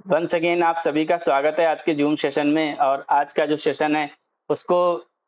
Once again आप सभी का स्वागत है आज के जूम सेशन में। और आज का जो सेशन है उसको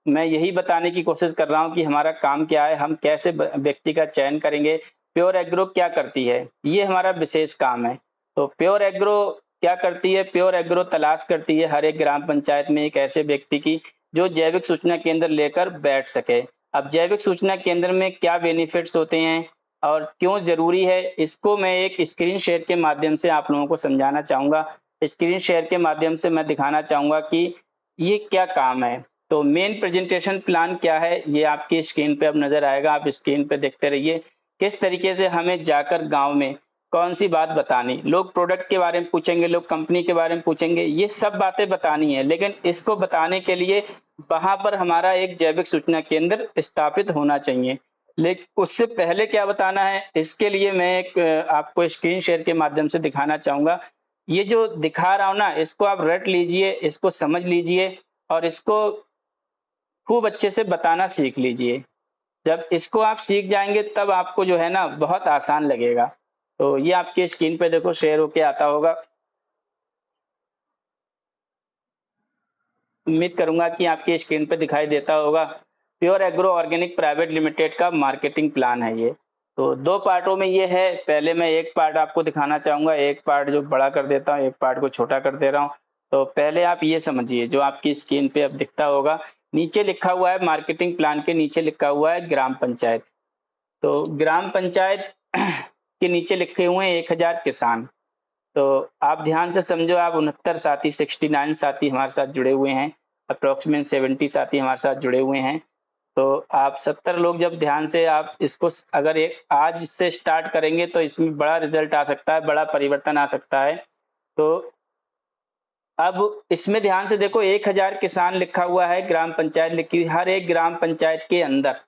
मैं यही बताने की कोशिश कर रहा हूँ कि हमारा काम क्या है, हम कैसे व्यक्ति का चयन करेंगे, प्योर एग्रो क्या करती है, ये हमारा विशेष काम है। तो प्योर एग्रो क्या करती है? प्योर एग्रो तलाश करती है हर एक ग्राम पंचायत में एक ऐसे व्यक्ति की जो जैविक सूचना केंद्र लेकर बैठ सके। अब जैविक सूचना केंद्र में क्या बेनिफिट्स होते हैं और क्यों ज़रूरी है, इसको मैं एक स्क्रीन शेयर के माध्यम से आप लोगों को समझाना चाहूँगा। स्क्रीन शेयर के माध्यम से मैं दिखाना चाहूँगा कि ये क्या काम है। तो मेन प्रेजेंटेशन प्लान क्या है, ये आपकी स्क्रीन पे अब नज़र आएगा, आप स्क्रीन पे देखते रहिए। किस तरीके से हमें जाकर गाँव में कौन-सी बात बतानी, लोग प्रोडक्ट के बारे में पूछेंगे, लोग कंपनी के बारे में पूछेंगे, ये सब बातें बतानी है, लेकिन इसको बताने के लिए वहाँ पर हमारा एक जैविक सूचना केंद्र स्थापित होना चाहिए। लेकिन उससे पहले क्या बताना है, इसके लिए मैं एक आपको स्क्रीन शेयर के माध्यम से दिखाना चाहूँगा। ये जो दिखा रहा हूँ ना, इसको आप रट लीजिए, इसको समझ लीजिए और इसको खूब अच्छे से बताना सीख लीजिए। जब इसको आप सीख जाएँगे तब आपको जो है ना बहुत आसान लगेगा। तो ये आपकी स्क्रीन पे देखो शेयर होके आता होगा। उम्मीद करूँगा कि आपकी स्क्रीन पे दिखाई देता होगा। Pure agro organic private limited का मार्केटिंग प्लान है ये। तो 2 पार्टों में ये है, पहले मैं एक पार्ट आपको दिखाना चाहूँगा, एक पार्ट जो बड़ा कर देता हूँ, एक पार्ट को छोटा कर दे रहा हूँ। तो पहले आप ये समझिए, जो आपकी स्क्रीन पे अब दिखता होगा, नीचे लिखा हुआ है मार्केटिंग प्लान के नीचे लिखा हुआ है ग्राम पंचायत। तो ग्राम पंचायत के नीचे लिखे हुए हैं 1000 किसान। तो आप ध्यान से समझो, आप 69 साथी 69 साथी हमारे साथ जुड़े हुए हैं, अप्रोक्सीमेट 70 साथी हमारे साथ जुड़े हुए हैं। तो आप 70 लोग जब ध्यान से आप इसको अगर एक आज से स्टार्ट करेंगे तो इसमें बड़ा रिजल्ट आ सकता है, बड़ा परिवर्तन आ सकता है। तो अब इसमें ध्यान से देखो, 1000 किसान लिखा हुआ है, ग्राम पंचायत लिखी हुई, हर एक ग्राम पंचायत के अंदर,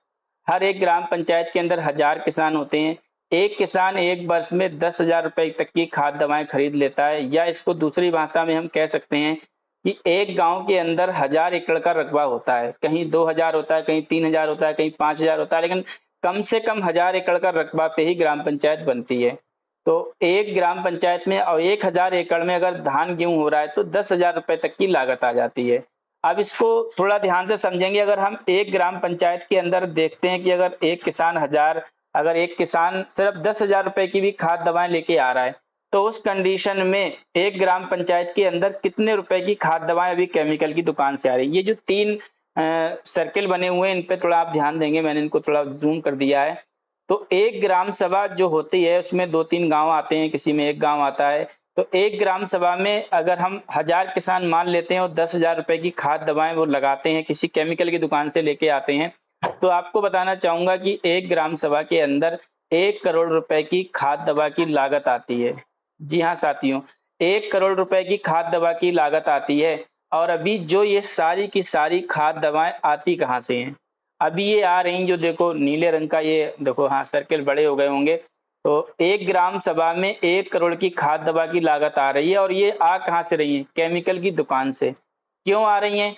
हर एक ग्राम पंचायत के अंदर 1000 किसान होते हैं। एक किसान एक वर्ष में 10,000 रुपए तक की खाद दवाएं खरीद लेता है, या इसको दूसरी भाषा में हम कह सकते हैं कि एक गांव के अंदर 1000 एकड़ का रकबा होता है। कहीं 2000 होता है, कहीं 3000 होता है, कहीं 5000 होता है, लेकिन कम से कम 1000 एकड़ का रकबा पे ही ग्राम पंचायत बनती है। तो एक ग्राम पंचायत में और 1000 एकड़ में अगर धान गेहूं हो रहा है तो 10,000 रुपए तक की लागत आ जाती है। अब इसको थोड़ा ध्यान से समझेंगे, अगर हम एक ग्राम पंचायत के अंदर देखते हैं कि अगर एक किसान अगर एक किसान सिर्फ 10,000 रुपए की भी खाद दवाएं लेके आ रहा है, तो उस कंडीशन में एक ग्राम पंचायत के अंदर कितने रुपए की खाद दवाएं अभी केमिकल की दुकान से आ रही है। ये जो 3 सर्किल बने हुए हैं, इन पे थोड़ा आप ध्यान देंगे, मैंने इनको थोड़ा जूम कर दिया है। तो एक ग्राम सभा जो होती है उसमें 2-3 गांव आते हैं, किसी में एक गांव आता है। तो एक ग्राम सभा में अगर हम 1000 किसान मान लेते हैं और 10,000 रुपए की खाद दवाएं वो लगाते हैं, किसी केमिकल की दुकान से लेके आते हैं, तो आपको बताना चाहूंगा कि एक ग्राम सभा के अंदर 1 करोड़ रुपए की खाद दवा की लागत आती है। जी हाँ साथियों, 1 करोड़ रुपए की खाद दवा की लागत आती है। और अभी जो ये सारी की सारी खाद दवाएं आती कहाँ से हैं? अभी ये आ रही, जो देखो नीले रंग का ये देखो, हाँ सर्किल बड़े हो गए होंगे। तो एक ग्राम सभा में 1 करोड़ की खाद दवा की लागत आ रही है, और ये आ कहाँ से रही है? केमिकल की दुकान से। क्यों आ रही है?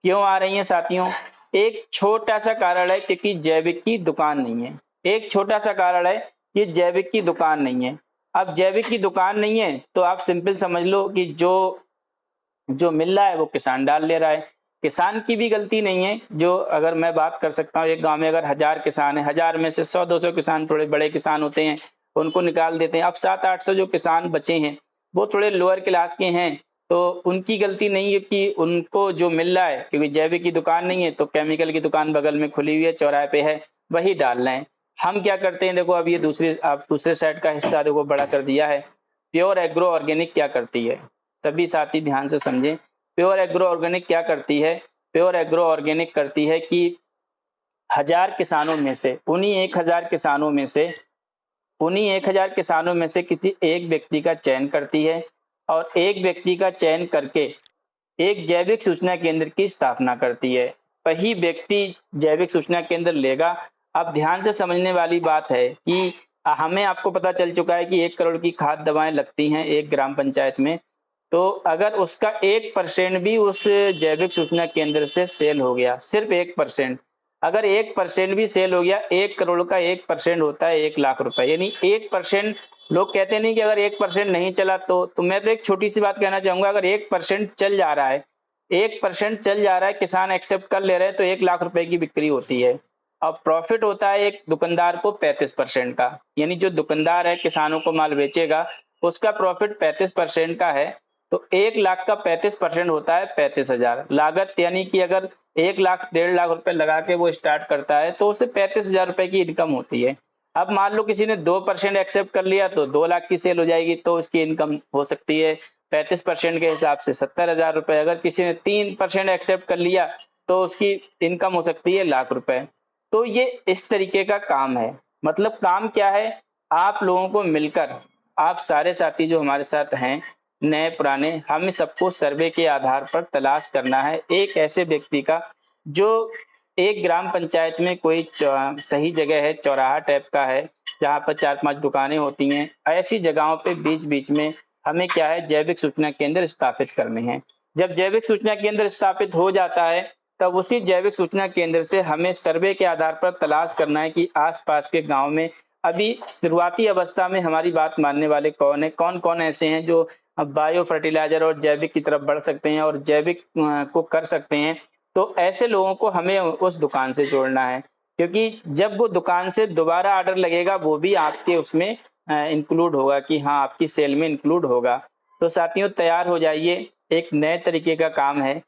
क्यों आ रही है साथियों? एक छोटा सा कारण है, क्योंकि जैविक की दुकान नहीं है। एक छोटा सा कारण है कि जैविक की दुकान नहीं है। अब जैविक की दुकान नहीं है तो आप सिंपल समझ लो कि जो जो मिल रहा है वो किसान डाल ले रहा है। किसान की भी गलती नहीं है, जो अगर मैं बात कर सकता हूँ, एक गांव में अगर 1000 किसान है, 1000 में से 100-200 किसान थोड़े बड़े किसान होते हैं, उनको निकाल देते हैं। अब 700-800 जो किसान बचे हैं वो थोड़े लोअर क्लास के हैं, तो उनकी गलती नहीं है कि उनको जो मिल रहा है, क्योंकि जैविक की दुकान नहीं है तो केमिकल की दुकान बगल में खुली हुई है, चौराहे पे है, वही डाल रहे हैं। हम क्या करते हैं, देखो अब ये दूसरी आप दूसरे साइड का हिस्सा देखो बड़ा कर दिया है। प्योर एग्रो ऑर्गेनिक क्या करती है, सभी साथी ध्यान से समझें। प्योर एग्रो ऑर्गेनिक क्या करती है? प्योर एग्रो ऑर्गेनिक करती है कि 1000 किसानों में से, उन्हीं 1000 किसानों में से किसी एक व्यक्ति का चयन करती है, और एक व्यक्ति का चयन करके एक जैविक सूचना केंद्र की स्थापना करती है। वही व्यक्ति जैविक सूचना केंद्र लेगा। अब ध्यान से समझने वाली बात है कि हमें आपको पता चल चुका है कि 1 करोड़ की खाद दवाएं लगती हैं एक ग्राम पंचायत में। तो अगर उसका 1% भी उस जैविक सूचना केंद्र से सेल हो गया, सिर्फ 1%, अगर 1% भी सेल हो गया, 1 करोड़ का 1% होता है 1 लाख रुपए, यानी 1%। लोग कहते नहीं कि अगर 1% नहीं चला तो मैं तो एक छोटी सी बात कहना चाहूंगा, अगर 1% चल जा रहा है, 1% चल जा रहा है, किसान एक्सेप्ट कर ले रहे हैं, तो 1 लाख रुपए की बिक्री होती है। अब प्रॉफिट होता है एक दुकानदार को 35% का, यानी जो दुकानदार है किसानों को माल बेचेगा, उसका प्रॉफिट 35% का है। तो 1 लाख का 35% होता है 35,000 लागत, यानी कि अगर 1 लाख 1.5 लाख रुपए लगा के वो स्टार्ट करता है तो उसे 35,000 रुपए की इनकम होती है। अब मान लो किसी ने 2% एक्सेप्ट कर लिया तो 2 लाख की सेल हो जाएगी, तो उसकी इनकम हो सकती है 35% के हिसाब से 70,000 रुपए। अगर किसी ने 3% एक्सेप्ट कर लिया तो उसकी इनकम हो सकती है 1 लाख रुपए। तो ये इस तरीके का काम है। मतलब काम क्या है, आप लोगों को मिलकर, आप सारे साथी जो हमारे साथ हैं, नए पुराने, हम सबको सर्वे के आधार पर तलाश करना है एक ऐसे व्यक्ति का जो एक ग्राम पंचायत में कोई सही जगह है, चौराहा टाइप का है, जहाँ पर 4-5 दुकानें होती हैं, ऐसी जगहों पे बीच बीच में हमें क्या है, जैविक सूचना केंद्र स्थापित करने हैं। जब जैविक सूचना केंद्र स्थापित हो जाता है, तब उसी जैविक सूचना केंद्र से हमें सर्वे के आधार पर तलाश करना है कि आसपास के गांव में अभी शुरुआती अवस्था में हमारी बात मानने वाले कौन है, कौन कौन ऐसे हैं जो बायो फर्टिलाइजर और जैविक की तरफ बढ़ सकते हैं और जैविक को कर सकते हैं। तो ऐसे लोगों को हमें उस दुकान से जोड़ना है, क्योंकि जब वो दुकान से दोबारा ऑर्डर लगेगा वो भी आपके उसमें इंक्लूड होगा, कि हाँ आपकी सेल में इंक्लूड होगा। तो साथियों तैयार हो जाइए, एक नए तरीके का काम है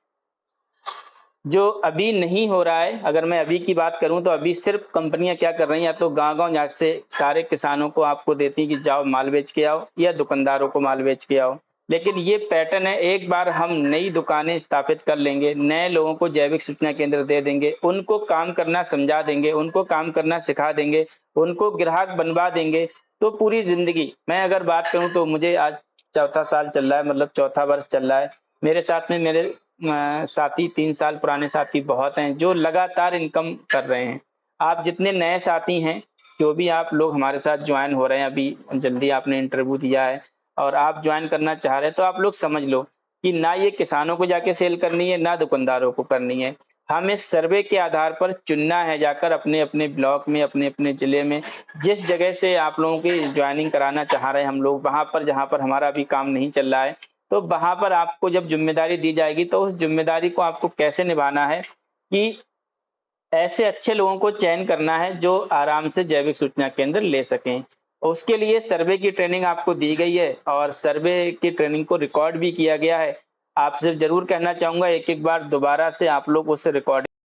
जो अभी नहीं हो रहा है। अगर मैं अभी की बात करूं तो अभी सिर्फ कंपनियां क्या कर रही हैं, या तो गांव-गांव जा से सारे किसानों को आपको देती हैं कि जाओ माल बेच के आओ, या दुकानदारों को माल बेच के आओ। लेकिन ये पैटर्न है, एक बार हम नई दुकानें स्थापित कर लेंगे, नए लोगों को जैविक सूचना केंद्र दे देंगे, उनको काम करना समझा देंगे, उनको काम करना सिखा देंगे, उनको ग्राहक बनवा देंगे, तो पूरी जिंदगी, मैं अगर बात करूं तो मुझे आज चौथा साल चल रहा है, मतलब चौथा वर्ष चल रहा है। मेरे साथ में मेरे साथी 3 साल पुराने साथी बहुत हैं जो लगातार इनकम कर रहे हैं। आप जितने नए साथी हैं, जो भी आप लोग हमारे साथ ज्वाइन हो रहे हैं, अभी जल्दी आपने इंटरव्यू दिया है और आप ज्वाइन करना चाह रहे हैं, तो आप लोग समझ लो कि ना ये किसानों को जाके सेल करनी है, ना दुकानदारों को करनी है। हमें सर्वे के आधार पर चुनना है, जाकर अपने अपने ब्लॉक में, अपने अपने जिले में, जिस जगह से आप लोगों की ज्वाइनिंग कराना चाह रहे हैं हम लोग, वहां पर जहां पर हमारा अभी काम नहीं चल रहा है, तो वहां पर आपको जब जिम्मेदारी दी जाएगी तो उस जिम्मेदारी को आपको कैसे निभाना है, कि ऐसे अच्छे लोगों को चयन करना है जो आराम से जैविक सूचना केंद्र ले सकें। उसके लिए सर्वे की ट्रेनिंग आपको दी गई है और सर्वे की ट्रेनिंग को रिकॉर्ड भी किया गया है। आपसे जरूर कहना चाहूंगा एक एक बार दोबारा से आप लोग उस रिकॉर्डिंग